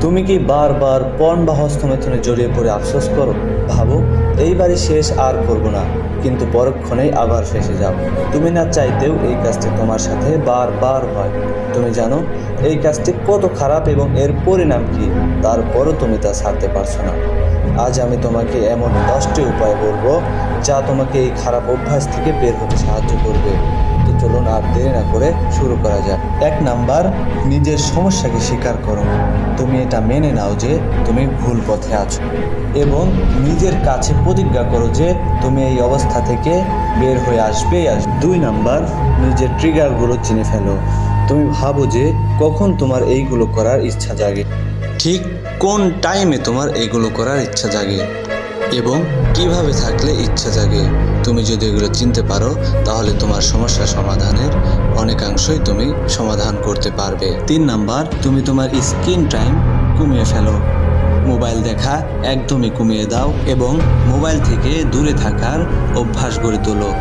তুমি কি বারবার পর্ন বা হস্তমৈথুনে জড়িয়ে পড়ে আফসোস করো? ভাবো এইবারই শেষ, আর করবো না, কিন্তু পরক্ষণেই আবার ফেসে যাও। তুমি না চাইতেও এই কাজটি তোমার সাথে বারবার হয়। তুমি জানো এই কাজটি কত খারাপ এবং এর পরিণাম কি, তারপরও তুমি তা ছাড়তে পারছো না। আজ আমি তোমাকে এমন 10টি উপায় বলবো যা তোমাকে এই খারাপ অভ্যাস থেকে বের হতে সাহায্য করবে। তো চলুন আর দেরি না করে শুরু করা যাক। 1 নাম্বার, নিজের সমস্যাকে স্বীকার করো। তুমি এটা মেনে নাও যে তুমি ভুল পথে আছো এবং নিজের কাছে প্রতিজ্ঞা করো যে তুমি এই অবস্থা থেকে বের হয়ে আসবেই। 2 নাম্বার, নিজের ট্রিগারগুলো চিনে ফেলো। তুমি ভাবো যে কখন তোমার এইগুলো করার ইচ্ছা জাগে, ঠিক কোন টাইমে তোমার এইগুলো করার ইচ্ছা জাগে এবং কিভাবে থাকলে ইচ্ছা জাগে। তুমি যদি এগুলো চিনতে পারো তাহলে তোমার সমস্যা সমাধানের অনেকাংশই তুমি সমাধান করতে পারবে। 3 নাম্বার, তুমি তোমার স্ক্রিন টাইম কমিয়ে ফেলো। মোবাইল দেখা একদমই কমিয়ে দাও এবং মোবাইল থেকে দূরে থাকার অভ্যাস গড়ে তোলো।